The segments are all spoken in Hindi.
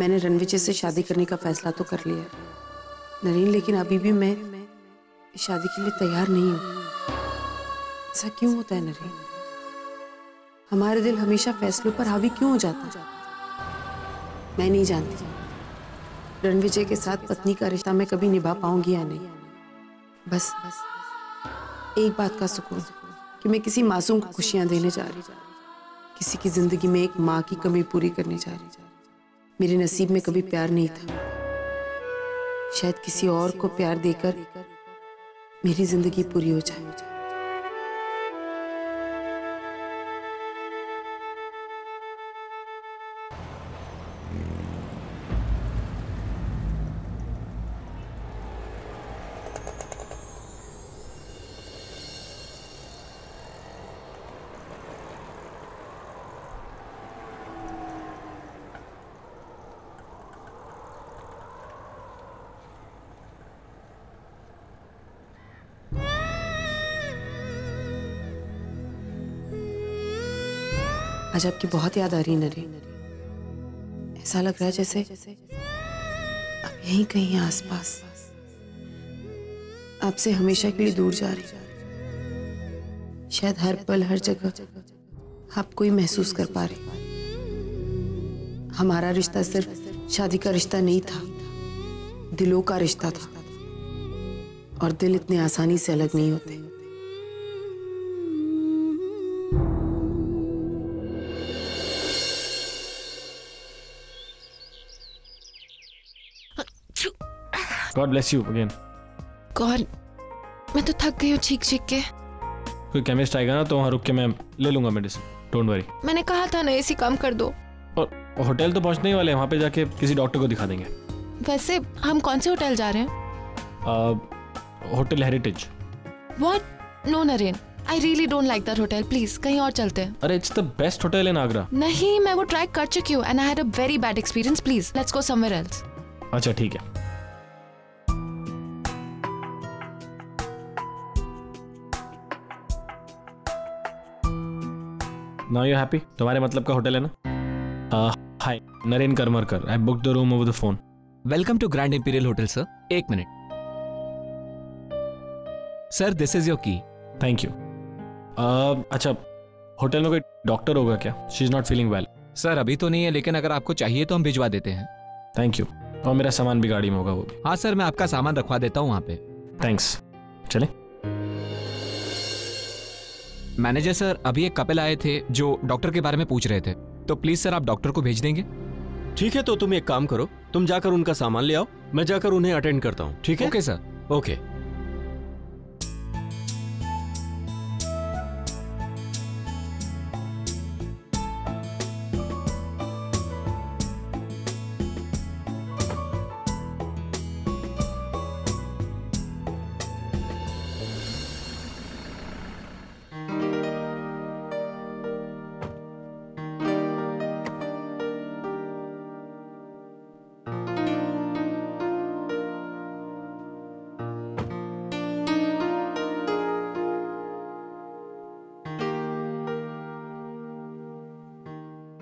मैंने रणविजय से शादी करने का फैसला तो कर लिया नरेन, लेकिन अभी भी मैं इस शादी के लिए तैयार नहीं हूँ। ऐसा क्यों होता है नरेन? हमारे दिल हमेशा फैसलों पर हावी क्यों हो जाता है? मैं नहीं जानती रणविजय के साथ पत्नी का रिश्ता मैं कभी निभा पाऊंगी या नहीं। बस एक बात का सुकून कि मैं किसी मासूम को खुशियां देने जा रही, किसी की जिंदगी में एक माँ की कमी पूरी करने जा रही। मेरे नसीब में कभी प्यार नहीं था, शायद किसी और को प्यार देकर मेरी जिंदगी पूरी हो जाए। आज आपकी बहुत याद आ रही नरेन। ऐसा लग रहा है जैसे अब यहीं कहीं आसपास, आपसे हमेशा के लिए दूर जा रही। शायद हर पल हर जगह आपको ही महसूस कर पा रही। हमारा रिश्ता सिर्फ शादी का रिश्ता नहीं था, दिलों का रिश्ता था, और दिल इतने आसानी से अलग नहीं होते। God bless you again. God, मैं तो थक गई हूँ चीख चीख के। कोई केमिस्ट आएगा ना तो वहाँ रुक के मैं ले लूंगा मेडिसिन, डोंट वरी। मैंने कहा था ना एसी कम कर दो। और होटल तो पहुँचने ही वाले हैं, वहाँ पे जाके किसी डॉक्टर को दिखा देंगे। वैसे हम कौन से होटल जा रहे हैं? Hotel heritage. What? No Naren, I really don't like that hotel. Please कहीं और चलते हैं। अरे it's the best hotel in Agra. नहीं, मैं वो ट्राई कर चुकी हूँ and I had a very bad experience. Please let's go somewhere else. अच्छा ठीक है। Now you happy? तुम्हारे मतलब का होटल है ना? Hi, Naren Karmarkar. I booked the room over the phone. Welcome to Grand Imperial Hotel, sir. एक minute. Sir, this is your key. Thank you. अच्छा, होटल में कोई डॉक्टर होगा क्या? She is not feeling well. Sir अभी तो नहीं है, लेकिन अगर आपको चाहिए तो हम भिजवा देते हैं। Thank you. और मेरा सामान भी गाड़ी में होगा वो भी। हाँ सर, मैं आपका सामान रखवा देता हूँ वहाँ पे। Thanks. चलें? मैनेजर सर, अभी एक कपल आए थे जो डॉक्टर के बारे में पूछ रहे थे, तो प्लीज सर आप डॉक्टर को भेज देंगे? ठीक है, तो तुम एक काम करो, तुम जाकर उनका सामान ले आओ, मैं जाकर उन्हें अटेंड करता हूँ। ठीक है? Okay sir. ओके।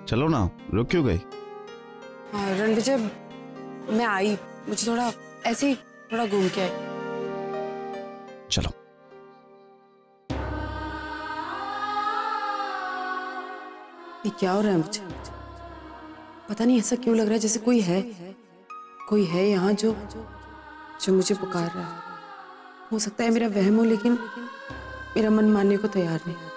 चलो ना, रुक क्यों गई? रणविजय, मैं आई, मुझे थोड़ा ऐसे ही थोड़ा घूम के आई। चलो। ये क्या हो रहा है मुझे? पता नहीं ऐसा क्यों लग रहा है जैसे कोई है यहाँ जो मुझे पुकार रहा है। हो सकता है मेरा वहम हो, लेकिन मेरा मन मानने को तैयार नहीं।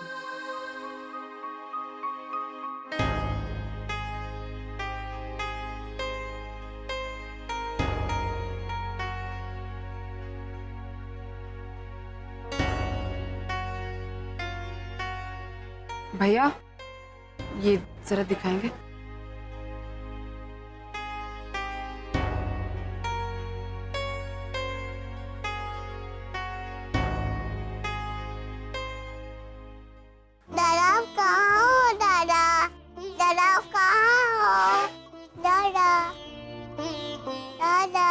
भैया, ये जरा दिखाएंगे? दादा कहाँ हो? दादा दादा कहाँ हो? दादा दादा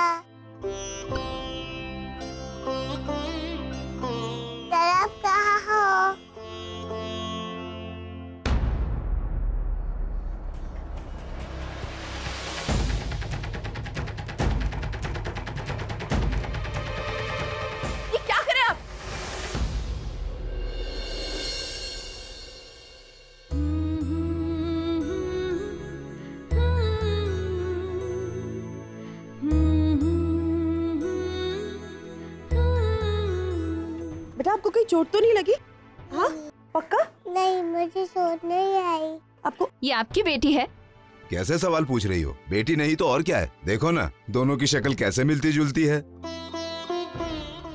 दादा कहाँ हो? आपको कहीं चोट तो नहीं लगी? हाँ पक्का? नहीं, मुझे चोट नहीं आई। आपको ये आपकी बेटी है? कैसे सवाल पूछ रही हो? बेटी नहीं तो और क्या है? देखो ना, दोनों की शक्ल कैसे मिलती जुलती है।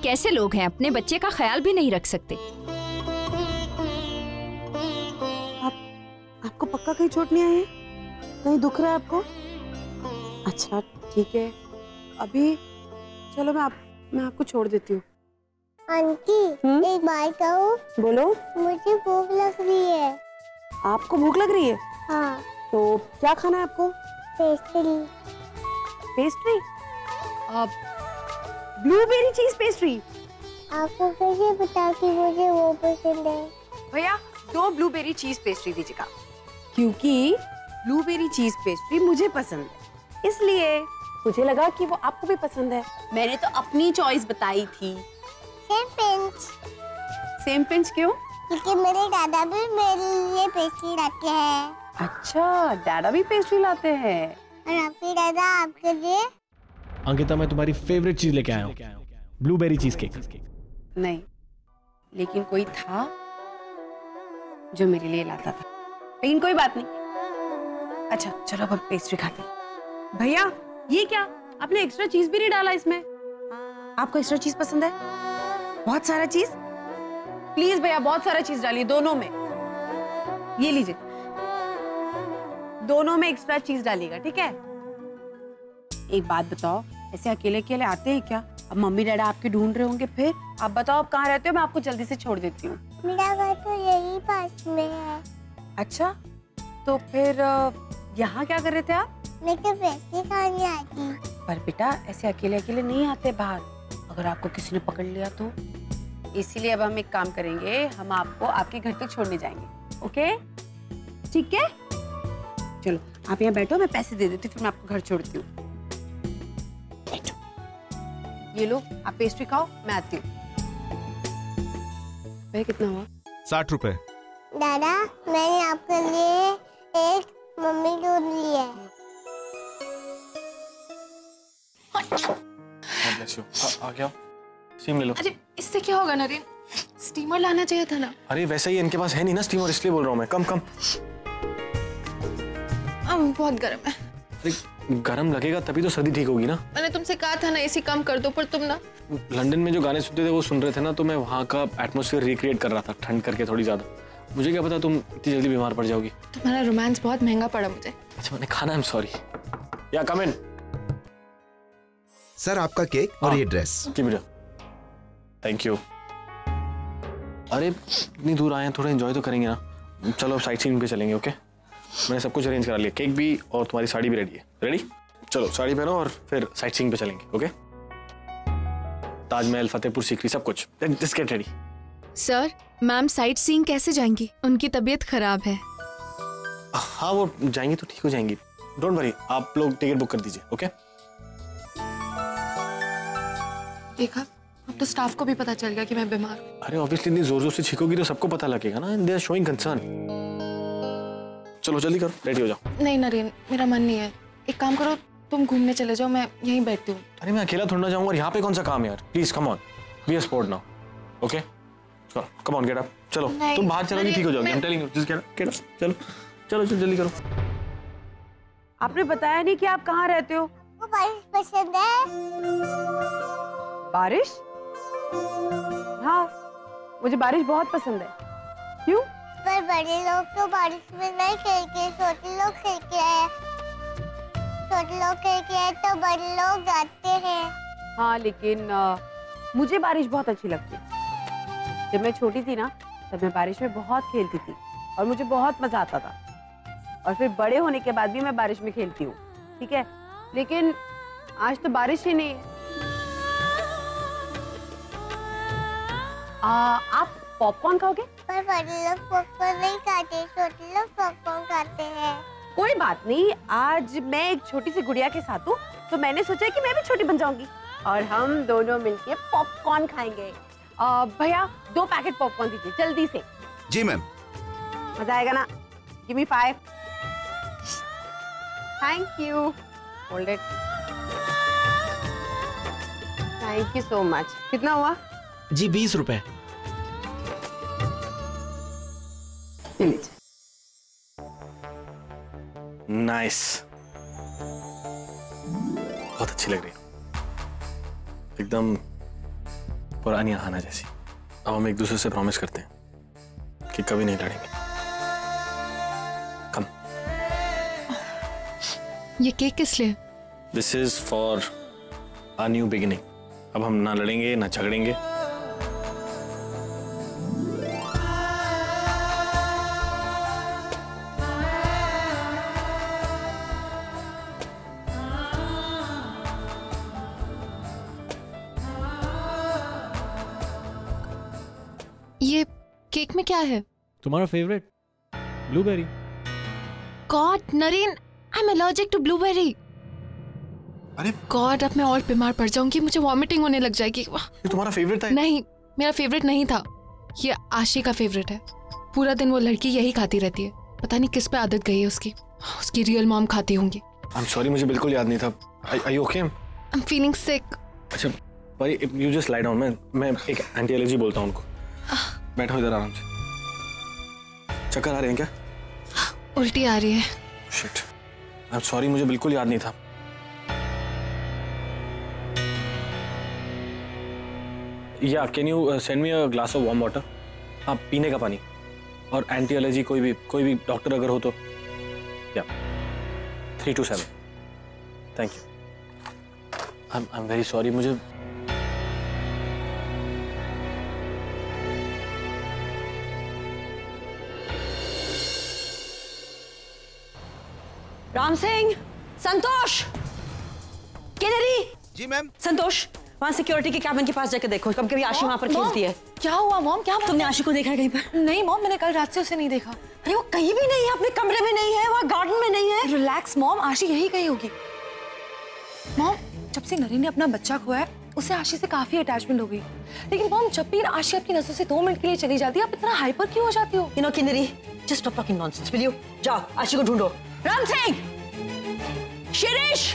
कैसे लोग हैं, अपने बच्चे का ख्याल भी नहीं रख सकते। आपको पक्का कहीं चोट नहीं आई है? कहीं दुख रहा है आपको? अच्छा ठीक है, अभी चलो मैं आपको छोड़ देती हूँ। आंटी, एक बात कहूँ? बोलो। मुझे भूख लग रही है। आपको भूख लग रही है? हाँ। तो क्या खाना है आपको? पेस्ट्री। पेस्ट्री? ब्लूबेरी चीज पेस्ट्री। आपको कैसे पता कि मुझे वो पसंद है? भैया 2 ब्लूबेरी चीज पेस्ट्री दीजिएगा, क्योंकि ब्लूबेरी चीज पेस्ट्री मुझे पसंद है, इसलिए मुझे लगा कि वो आपको भी पसंद है। मैंने तो अपनी चॉइस बताई थी। Same pinch. सेम पिंच क्यों? क्योंकि मेरे दादा भी मेरे लिए पेस्ट्री लाते हैं। अच्छा, दादा भी पेस्ट्री लाते हैं। और आपके दादा आपके लिए? अंकिता, मैं तुम्हारी फेवरेट चीज लेके आया हूँ, ब्लूबेरी चीज केक। नहीं, लेकिन कोई था जो मेरे लिए लाता था, लेकिन कोई बात नहीं। अच्छा चलो अब हम पेस्ट्री खाते हैं। भैया ये क्या, आपने एक्स्ट्रा चीज भी नहीं डाला इसमें? आपको एक्स्ट्रा चीज पसंद है? बहुत सारा चीज? प्लीज भैया बहुत सारा चीज डालिए दोनों में। ये लीजिए, दोनों में एक्स्ट्रा चीज डालिएगा, ठीक है? एक बात बताओ, ऐसे अकेले अकेले आते हैं क्या? अब मम्मी डैडा आपके ढूंढ रहे होंगे, फिर आप बताओ आप कहाँ रहते हो, मैं आपको जल्दी से छोड़ देती हूँ। मेरा घर तो यही पास में है। अच्छा, तो फिर यहाँ क्या कर रहे थे आप? मैं तो पेस्ट्री खाने आई थी। पर बेटा ऐसे अकेले अकेले नहीं आते बाहर, अगर आपको किसी ने पकड़ लिया तो। इसीलिए अब हम एक काम करेंगे, हम आपको आपके घर तक छोड़ने जाएंगे, ओके? ठीक है, चलो आप यहाँ बैठो, मैं पैसे दे देती हूँ, फिर मैं आपको घर छोड़ती हूँ। बैठो, ये लो आप पेस्ट्री खाओ, मैं आती हूँ। भाई कितना हुआ? 60 रुपए। दादा, मैंने आपके लिए एक मम्मी दूध ली है। आ गया, स्टीम ले लो। अरे इससे क्या होगा नरेन, स्टीमर लाना चाहिए था ना। अरे वैसे ही इनके पास है नहीं ना स्टीमर, इसलिए बोल रहा हूँ मैं। कम बहुत गर्म है। अरे गरम लगेगा तभी तो सर्दी ठीक होगी ना। मैंने तुमसे कहा था ना एसी कम कर दो, पर तुम ना लंदन में जो गाने सुनते थे वो सुन रहे थे ना, तो मैं वहाँ का एटमॉस्फेयर रिक्रिएट कर रहा था, ठंड करके थोड़ी ज्यादा। मुझे क्या पता तुम इतनी जल्दी बीमार पड़ जाओगी। तुम्हारा रोमांस बहुत महंगा पड़ा मुझे। अच्छा मैंने खाना, आई एम सॉरी। या कम इन। सर आपका केक और ये ड्रेस। Thank you. अरे इतनी दूर आए हैं, थोड़ा एंजॉय तो करेंगे ना। चलो अब साइट सीइंग पे चलेंगे, ओके? मैंने सब कुछ अरेंज करा लिया, केक भी और तुम्हारी साड़ी भी रेडी है। रेडी? चलो साड़ी पहनो और फिर साइट सीइंग पे चलेंगे, ओके? ताजमहल, फतेहपुर सीकरी, सब कुछ। Just get ready. Sir, ma'am sight seeing कैसे जाएंगी? उनकी तबीयत खराब है। हाँ वो जाएंगी तो ठीक हो जाएंगी, डोंट वरी। आप लोग टिकट बुक कर दीजिए, ओके? देखा, अब तो स्टाफ को भी पता चल गया कि मैं बीमार हूँ। अरे ऑब्वियसली इतनी जोर जोर से छींकोगी तो सबको पता लगेगा ना। They are showing concern. चलो जल्दी करो, रेडी हो जाओ। नहीं नरेन, मेरा मन नहीं है। एक काम करो, तुम घूमने चले जाओ, मैं यहीं बैठती हूँ। अरे मैं अकेला थोड़ा जाऊंगा और यहाँ पे कौन सा काम है यार। Please come on, be a sport now, okay? चलो कम ऑन, गेट अप। चलो तुम बाहर चलोगी ठीक हो जाओगी। I am telling you, just get up. चलो चलो जल्दी करो। आपने बताया नहीं कि आप कहाँ रहते हो। वो बारिश पसंद है। बारिश? हाँ, मुझे बारिश बहुत पसंद है। क्यों? पर बड़े लोग तो बारिश में नहीं खेलते, छोटे लोग खेलते हैं। छोटे लोग खेलते हैं तो बड़े लोग जाते हैं। हाँ लेकिन मुझे बारिश बहुत अच्छी लगती है। जब मैं छोटी थी ना, तब मैं बारिश में बहुत खेलती थी और मुझे बहुत मजा आता था। और फिर बड़े होने के बाद भी मैं बारिश में खेलती हूँ, ठीक है? लेकिन आज तो बारिश ही नहीं है। आप पॉपकॉर्न खाओगे? पर बड़े लोग पॉपकॉर्न नहीं खाते, छोटे लोग पॉपकॉर्न खाते हैं। कोई बात नहीं, आज मैं एक छोटी सी गुड़िया के साथ हूँ, तो मैंने सोचा कि मैं भी छोटी बन जाऊंगी और हम दोनों मिलके पॉपकॉर्न खाएंगे। भैया 2 पैकेट पॉपकॉर्न दीजिए जल्दी से। जी मैम। मजा आएगा ना? Give me 5। Thank you. Hold it. Thank you so much. कितना हुआ? जी 20 रुपए। ले लीजिए। नाइस, बहुत अच्छी लग रही है, एकदम पुरानी आहाना जैसी। अब हम एक दूसरे से प्रॉमिस करते हैं कि कभी नहीं लड़ेंगे। कम। ये केक किस लिए? This is for a new beginning. अब हम ना लड़ेंगे ना झगड़ेंगे। ये केक में क्या है? तुम्हारा favourite blueberry. God Naren, I am allergic to blueberry. अरे गॉड, अब मैं और बीमार पड़ जाऊंगी, मुझे वॉमिटिंग होने लग जाएगी। ये तुम्हारा फेवरेट था? नहीं, मेरा फेवरेट नहीं था, ये आशी का फेवरेट है। पूरा दिन वो लड़की यही खाती रहती है, पता नहीं किस पे आदत गई है उसकी। उसकी रियल मॉम खाती होंगी। आई एम सॉरी, मुझे बिल्कुल याद नहीं था। Are you okay? I am feeling sick. अच्छा भाई, यू जस्ट लाई डाउन। मैं एक एंटी एलर्जी बोलता हूँ उनको। बैठो इधर आराम से। चक्कर आ रहे हैं क्या? उल्टी आ रही है। शिट, आई एम सॉरी, मुझे बिल्कुल याद नहीं था। या can you send me a glass of warm water? हाँ, पीने का पानी। और एंटी एलर्जी कोई भी डॉक्टर अगर हो तो। या 3 to 7। Thank you. I am very sorry. मुझे राम सिंह, संतोष, किनरी। जी मैम। संतोष, वहाँ सिक्योरिटी के कैबिन के पास जाकर देखो, कभी कभी आशी वहाँ पर खेलती है। क्या हुआ मॉम? क्या तुमने आशी को देखा है कहीं पर? नहीं मॉम, मैंने कल रात से उसे नहीं देखा। अरे वो कहीं भी नहीं है, अपने कमरे में नहीं है, वहाँ गार्डन में नहीं है। रिलैक्स मॉम, आशी यही कहीं होगी। मॉम, जब से नरेन ने अपना बच्चा खोया है, उसे आशी से काफी अटैचमेंट हो गई। लेकिन मॉम, जब भी आशी आपकी नजरों से 2 मिनट के लिए चली जाती है, आप इतना हाइपर क्यों हो जाती हो? यू नो किनरी, just stop talking nonsense will you? जाओ आशी को ढूंढो। राम सिंह, शिरीष,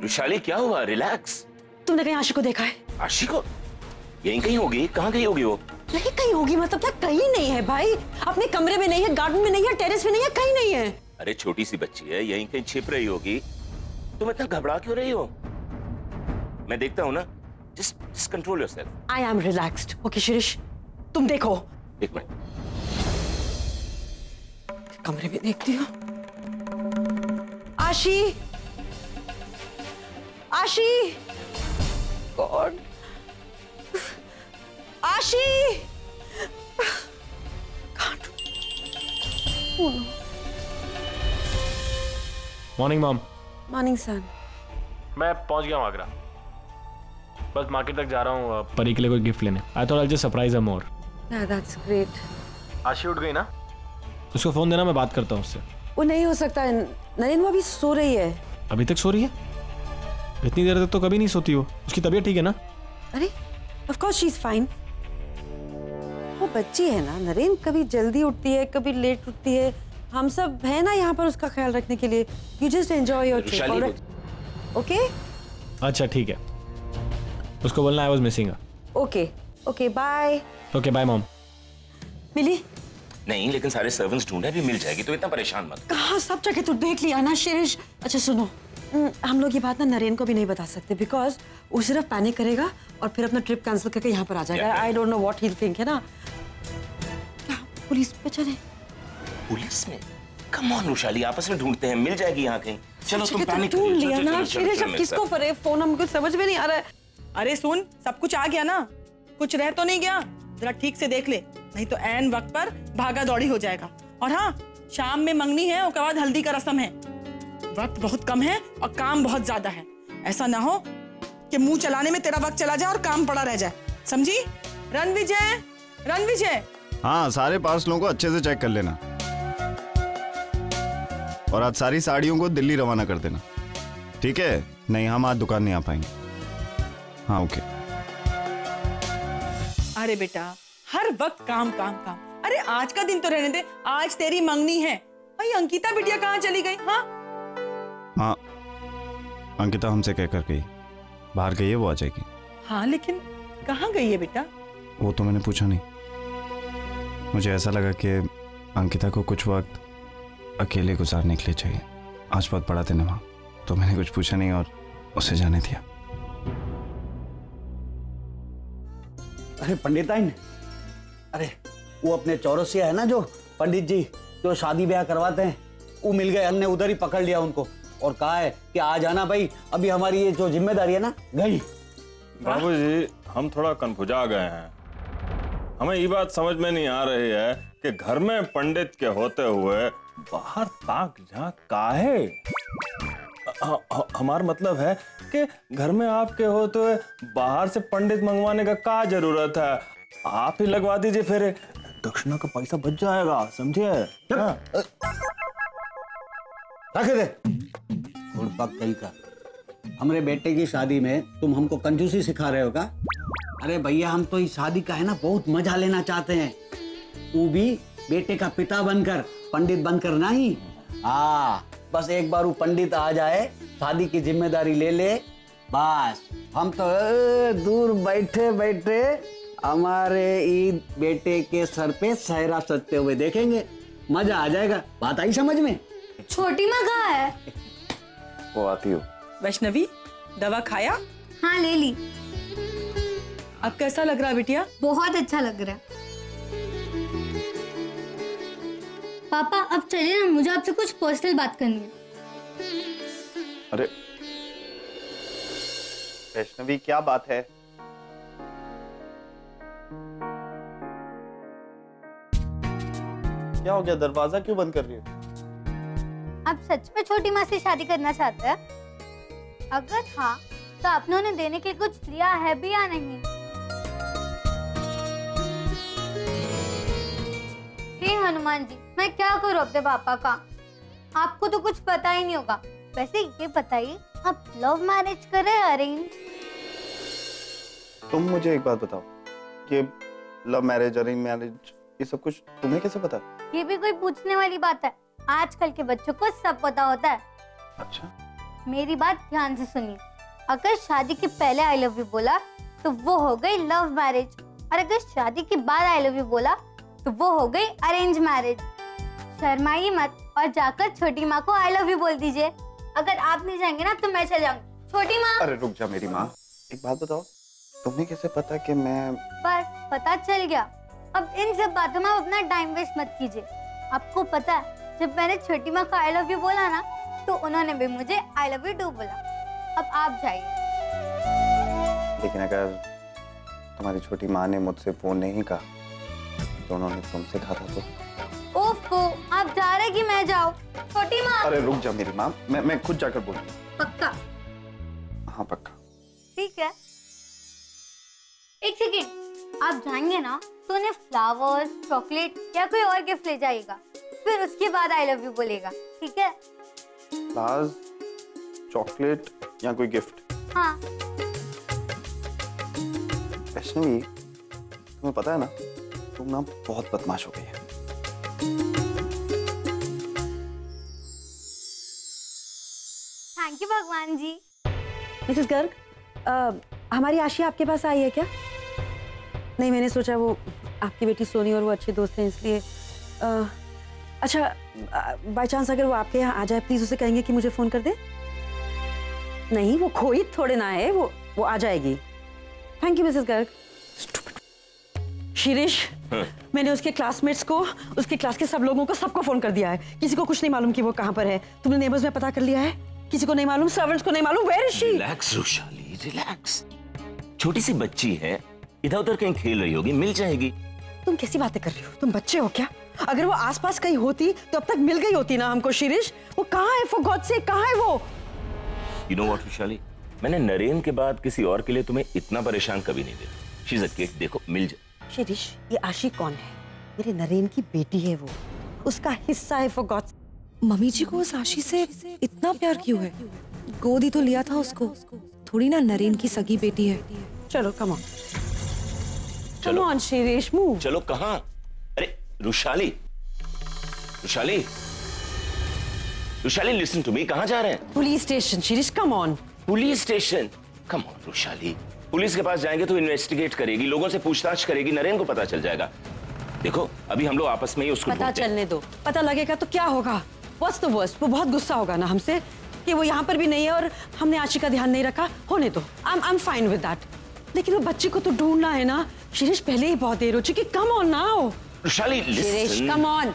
विशाली क्या हुआ? रिलैक्स। तुमने कहीं आशी को देखा है? आशी को? यहीं कहीं होगी। कहाँ गई होगी वो? नहीं कहीं होगी मतलब क्या? कहीं नहीं है भाई, अपने कमरे में नहीं है, गार्डन में नहीं है, टेरेस में नहीं है, कहीं नहीं है। अरे छोटी सी बच्ची है, यहीं कहीं छिप रही होगी। तुम इतना घबरा क्यों रही हो? मैं देखता हूँ ना। Just control yourself. I am relaxed. Okay Shirish, तुम देखो। एक मिनट, कमरे में देखती हो। आशी, Ashi, God, Ashi. Morning mom. Morning son. मैं पहुंच गया हूँ आगरा। बस मार्केट तक जा रहा हूँ परी के लिए कोई गिफ्ट लेने। I thought I just surprise her more. Yeah, that's great. आशी उठ गई ना? उसको फोन देना, मैं बात करता हूँ उससे। वो नहीं हो सकता, नरेन वो अभी सो रही है। अभी तक सो रही है? इतनी देर तक तो कभी नहीं सोती वो। उसकी तबीयत ठीक है ना? अरे of course she's fine. वो बच्ची है ना नरेन, कभी जल्दी उठती है, कभी लेट उठती है। हम सब है ना यहाँ पर उसका ख्याल रखने के लिए। You just enjoy your trip. Okay? अच्छा ठीक है, उसको बोलना I was missing her. Okay. Okay, bye. Okay bye mom. मिली? नहीं, लेकिन सारे सर्वेंट्स ढूंढे, भी मिल जाएगी, तो इतना परेशान मत। कहाँ, सब जगह तो देख लिया ना शिरीष। अच्छा सुनो, हम लोग ये बात ना नरेन को भी नहीं बता सकते, बिकॉज वो सिर्फ पैनिक करेगा और फिर अपना ट्रिप कैंसिल करके यहाँ पर आ जाएगा। I don't know what he will think, है ना? क्या पुलिस पे चले? पुलिस में? कम ऑन वैशाली, आपस में ढूंढते हैं, मिल जाएगी यहाँ कहीं। चलो तुम पैनिक ढूंढ लिया ना शिरीष, अब किसको करे फोन? हमको समझ में नहीं आ रहा है। अरे सुन, सब कुछ आ गया ना? कुछ रह तो नहीं गया? जरा ठीक से देख ले, नहीं तो ऐन वक्त पर भागा दौड़ी हो जाएगा। और हाँ, शाम में मंगनी है, उसके बाद हल्दी का रस्म है। वक्त बहुत कम है और काम बहुत ज्यादा है। ऐसा ना हो कि मुंह चलाने में तेरा वक्त चला जाए और काम पड़ा रह जाए, समझी? रणविजय, रणविजय। हाँ, सारे पार्सलों को अच्छे से चेक कर लेना और आज सारी साड़ियों को दिल्ली रवाना कर देना, ठीक है? नहीं, हम आज दुकान नहीं आ पाएंगे। हाँ ओके। अरे बेटा, हर वक्त काम काम काम। अरे आज का दिन तो रहने दे, आज तेरी मंगनी है। भाई अंकिता बिटिया कहाँ चली गई? हाँ, अंकिता हमसे कहकर गई, बाहर गई है, वो आ जाएगी। हाँ लेकिन कहाँ गई है बेटा? वो तो मैंने पूछा नहीं। मुझे ऐसा लगा कि अंकिता को कुछ वक्त अकेले गुजारने के लिए चाहिए। आज बहुत बड़ा दिन है वहाँ, तो मैंने कुछ पूछा नहीं और उसे जाने दिया। अरे पंडिताइन, अरे वो अपने चौरसिया है ना जो पंडित जी जो शादी ब्याह करवाते हैं, वो मिल गए। हमने उधर ही पकड़ लिया उनको और कहा है कि आ जाना भाई, अभी हमारी ये जो जिम्मेदारी है ना गई। बाबूजी, हम थोड़ा कन्फ्यूजा गए हैं। हमें ये बात समझ में नहीं आ रही है कि घर में पंडित के होते हुए बाहर ताक झांक काहे? हमारा मतलब है कि घर में आपके होते हुए बाहर से पंडित मंगवाने का क्या जरूरत है? आप ही लगवा दीजिए, फिर दक्षिणा का पैसा बच जाएगा, समझे? रख दे कहीं का। हमारे बेटे की शादी में तुम हमको कंजूसी सिखा रहे हो का? अरे भैया, हम तो इस शादी का है ना बहुत मजा लेना चाहते हैं, वो भी बेटे का पिता बनकर, पंडित बनकर नहीं। बस एक बार वो पंडित आ जाए, शादी की जिम्मेदारी ले ले, बस हम तो दूर बैठे बैठे हमारे ईद बेटे के सर पे सहरा सजते हुए देखेंगे, मजा आ जाएगा। बात आई समझ में? छोटी माँ कहाँ है? वो आती हो। वैष्णवी, दवा खाया? हाँ ले ली। अब कैसा लग रहा है बिटिया? बहुत अच्छा लग रहा है। पापा अब चलिए ना, मुझे आपसे कुछ पर्सनल बात करनी है। अरे वैष्णवी, क्या बात है? क्या हो गया? दरवाजा क्यों बंद कर रही हो? आप सच में छोटी माँ से शादी करना चाहते हैं? अगर हाँ तो आपने उन्हें देने के लिए कुछ लिया है भी या नहीं? हे हनुमान जी, मैं क्या करूँ अपने पापा का? आपको तो कुछ पता ही नहीं होगा। वैसे ये बताइए, आप लव मैरिज कर रहे हैं अरेंज? तुम मुझे एक बात बताओ, ये लव मैरिज, अरेंज मैरिज, ये सब कुछ तुम्हें कैसे पता? ये भी कोई पूछने वाली बात है? आजकल के बच्चों को सब पता होता है। अच्छा, मेरी बात ध्यान से सुनिए। अगर शादी के पहले आई लव यू बोला तो वो हो गई लव मैरिज, और अगर शादी के बाद आई लव यू बोला तो वो हो गई अरेंज मैरिज। शर्माइए मत और जाकर छोटी माँ को आई लव यू बोल दीजिए। अगर आप नहीं जाएंगे ना तो मैं चल जाऊंगी। छोटी माँ। अरे रुक जा मेरी माँ, एक बात बताओ, तुम्हें कैसे पता कि मैं? बस पता चल गया। अब इन सब बातों में आप अपना टाइम वेस्ट मत कीजिए। आपको पता है, जब मैंने छोटी माँ को आई लव यू बोला ना तो उन्होंने भी मुझे आई लव यू टू बोला। अब आप जाइए। लेकिन अगर तुम्हारी छोटी माँ ने मुझसे फोन नहीं कहा तो उन्होंने तुमसे कहा था तो? ओफो, आप जा रहे कि मैं जाऊँ? छोटी माँ। अरे रुक जा मेरी माँ, मैं खुद जाकर बोलूंगा। पक्का? हाँ पक्का। ठीक है। एक सेकेंड, आप जाएंगे ना तो उन्हें फ्लावर्स, चॉकलेट या कोई और गिफ्ट ले जाइएगा, फिर उसके बाद आई लव यू बोलेगा, ठीक है? फ्लावर्स, चॉकलेट या कोई गिफ्ट? हाँ। वैष्णवी, तुम्हें पता है ना, तुम ना बहुत बदमाश हो गई है। थैंक यू भगवान जी। मिसेस गर्ग, हमारी आशिया आपके पास आई है क्या? नहीं, मैंने सोचा वो आपकी बेटी सोनी और वो अच्छे दोस्त हैं इसलिए। अच्छा, बाय चांस अगर वो आपके यहाँ आ जाए, प्लीज उसे कहेंगे कि मुझे फोन कर दे। नहीं, वो खोई थोड़े ना है, वो आ जाएगी। Thank you Mrs Garg. Shirish, मैंने उसके क्लासमेट्स को, उसके क्लास के सब लोगों को, सबको फोन कर दिया है। किसी को कुछ नहीं मालूम कि वो कहाँ पर है। तुमने नेबर्स में पता कर लिया है? किसी को नहीं मालूम, सर्वेंट्स को नहीं मालूम। Where is she? Relax Rushali, relax. छोटी सी बच्ची है, इधर उधर कहीं खेल रही होगी, मिल जाएगी। तुम कैसी बातें कर रही हो? तुम बच्चे हो क्या? अगर वो आसपास कहीं होती तो अब तक मिल गई होती ना हमको। शिरीष, वो कहाँ है? फॉर गॉड से कहाँ है वो? You know what, रुशाली, मैंने नरेन के बाद किसी और के लिए तुम्हें इतना परेशान कभी नहीं देखा। She's a kid, देखो मिल जाए। शिरीष, ये आशी कौन है? मेरे नरेन की बेटी है वो, उसका हिस्सा है। For God. मम्मी जी को उस आशी से इतना प्यार क्यों है? गोद ही तो लिया था उसको, थोड़ी ना नरेन की सगी बेटी है। चलो come on, come on Shirish, move. चलो कहाँ? अरे Rushali, Rushali, Rushali, listen to me, कहाँ जा रहे हैं? Police station. Shirish, come on. Police station? Come on Rushali, police के पास जाएंगे तो इन्वेस्टिगेट करेगी, लोगों से पूछताछ करेगी, नरेन को पता चल जाएगा। देखो अभी हम लोग आपस में ही उसको पता ढूंढते हैं। चलने दो, पता लगेगा तो क्या होगा? What's the worst? वो बहुत गुस्सा होगा ना हमसे कि वो यहाँ पर भी नहीं है और हमने आशी का ध्यान नहीं रखा। होने दो, I'm fine with that. लेकिन वो बच्चे को तो ढूंढना है ना। शिरीष, पहले ही बहुत देर हो चुकी, come on now. Vaishali Shirish, come on.